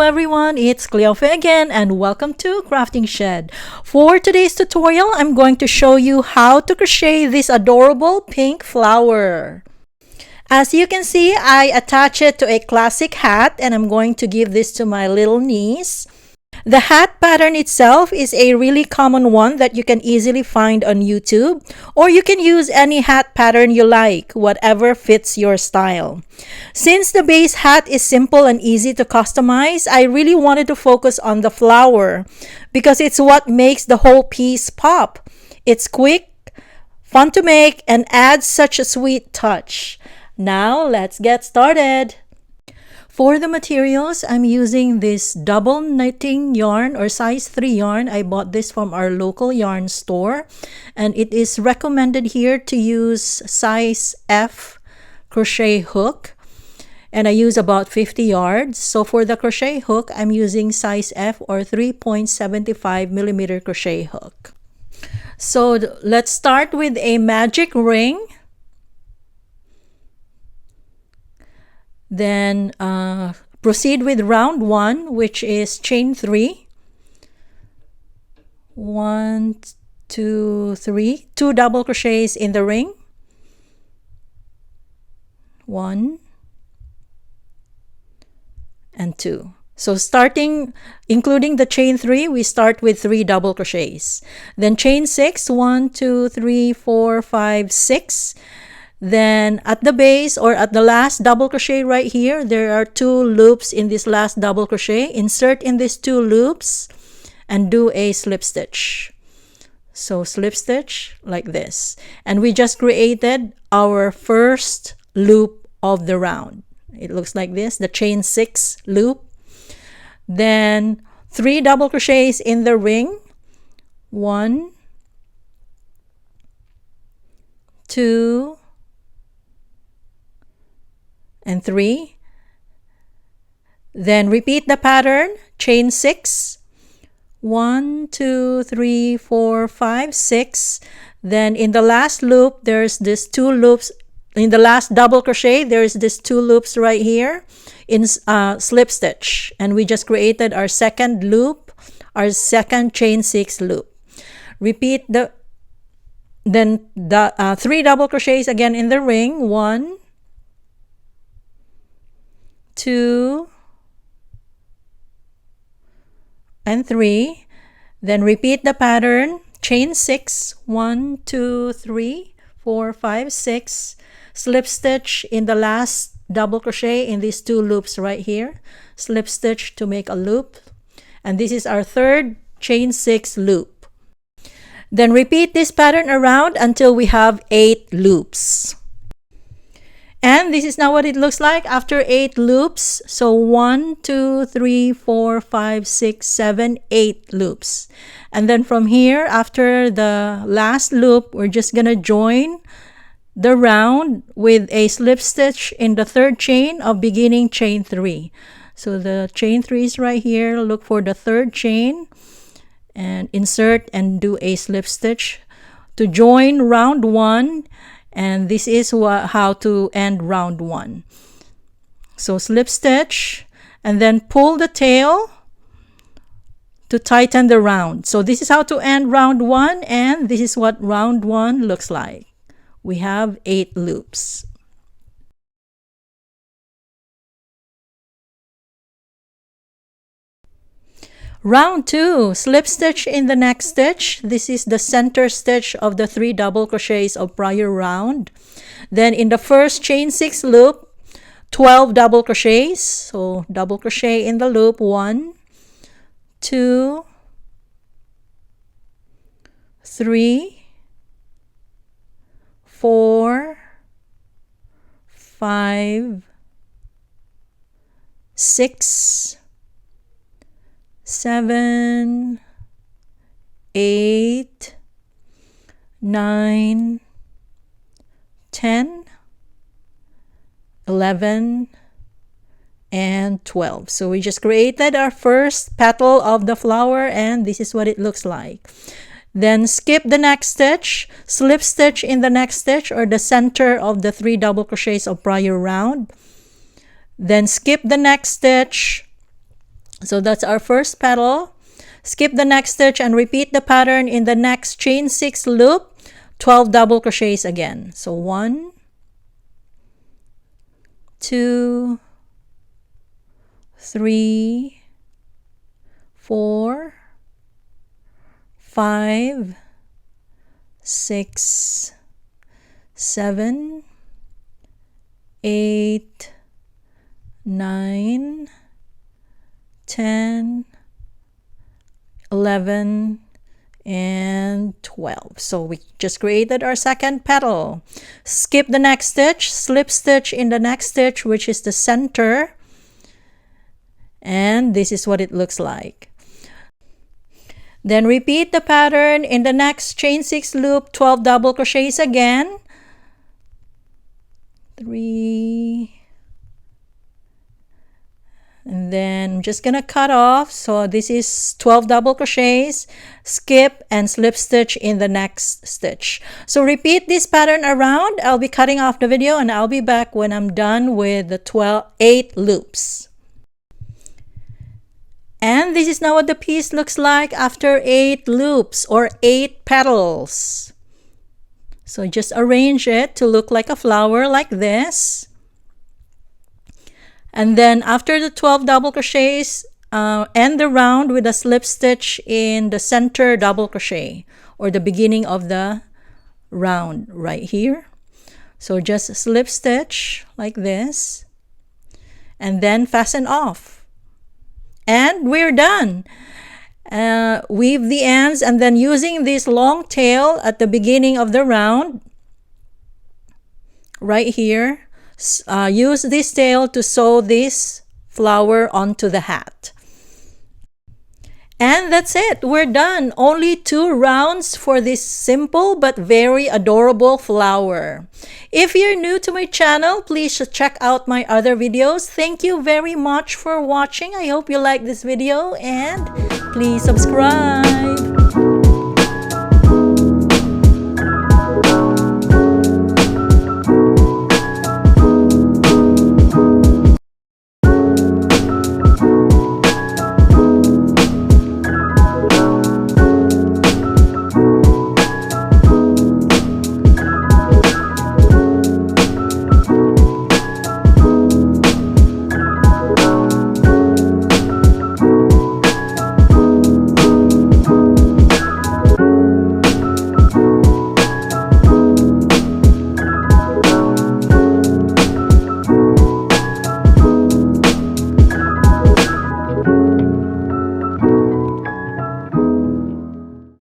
everyone, it's Cleofe again and welcome to Crafting Shed. For today's tutorial, I'm going to show you how to crochet this adorable pink flower. As you can see, I attach it to a classic hat and I'm going to give this to my little niece. The hat pattern itself is a really common one that you can easily find on YouTube, or you can use any hat pattern you like, whatever fits your style. Since the base hat is simple and easy to customize, I really wanted to focus on the flower because it's what makes the whole piece pop. It's quick, fun to make, and adds such a sweet touch. Now let's get started. For the materials, I'm using this double knitting yarn or size 3 yarn. I bought this from our local yarn store, and it is recommended here to use size F crochet hook, and I use about 50 yards. So for the crochet hook, I'm using size F or 3.75 millimeter crochet hook. So let's start with a magic ring. Then proceed with round 1, which is chain 3. 1, 2, 3. 2 double crochets in the ring. 1 and 2. So starting, including the chain 3, we start with 3 double crochets. Then chain 6, 1, 2, 3, 4, 5, 6. Then at the base or at the last double crochet right here, there are 2 loops in this last double crochet. Insert in these 2 loops and do a slip stitch. So slip stitch like this. And we just created our first loop of the round. It looks like this, the chain 6 loop. Then 3 double crochets in the ring. 1, 2, and 3. Then repeat the pattern, chain 6. 1, 2, 3, 4, 5, 6. Then in the last loop, there's this 2 loops. In the last double crochet, there's this 2 loops right here in slip stitch. And we just created our second loop, our second chain 6 loop. Repeat the 3 double crochets again in the ring. 1, 2, and 3. Then repeat the pattern, chain 6, 1, 2, 3, 4, 5, 6. Slip stitch in the last double crochet in these 2 loops right here. Slip stitch to make a loop. And this is our third chain 6 loop. Then repeat this pattern around until we have 8 loops. And this is now what it looks like after 8 loops. So 1, 2, 3, 4, 5, 6, 7, 8 loops. And then from here, after the last loop, we're just going to join the round with a slip stitch in the 3rd chain of beginning chain 3. So the chain 3 is right here. Look for the 3rd chain and insert and do a slip stitch to join round 1. And this is how to end round 1. So slip stitch and then pull the tail to tighten the round. So this is how to end round 1, and this is what round 1 looks like. We have 8 loops. Round 2, slip stitch in the next stitch. This is the center stitch of the 3 double crochets of prior round. Then in the first chain 6 loop, 12 double crochets. So double crochet in the loop, 1, 2, 3, 4, 5, 6, 7, 8, 9, 10, 11, and 12. So we just created our first petal of the flower, and this is what it looks like. Then skip the next stitch, slip stitch in the next stitch or the center of the 3 double crochets of prior round. Then skip the next stitch, So that's our first petal. Skip the next stitch and repeat the pattern in the next chain 6 loop, 12 double crochets again. So 1, 2, 3, 4, 5, 6, 7, 8, 9, 10, 11, and 12. So we just created our second petal. Skip the next stitch, slip stitch in the next stitch, which is the center, and this is what it looks like. Then repeat the pattern in the next chain 6 loop, 12 double crochets again. 3, and then I'm just gonna cut off. So this is 12 double crochets, skip and slip stitch in the next stitch. So repeat this pattern around. I'll be cutting off the video and I'll be back when I'm done with the 8 loops. And this is now what the piece looks like after 8 loops or 8 petals. So just arrange it to look like a flower like this. And then after the 12 double crochets, end the round with a slip stitch in the center double crochet or the beginning of the round right here. So just slip stitch like this and then fasten off. And we're done. Weave the ends and then using this long tail at the beginning of the round right here, use this tail to sew this flower onto the hat. And that's it. We're done. Only 2 rounds for this simple but very adorable flower. If you're new to my channel, please check out my other videos. Thank you very much for watching. I hope you like this video and please subscribe.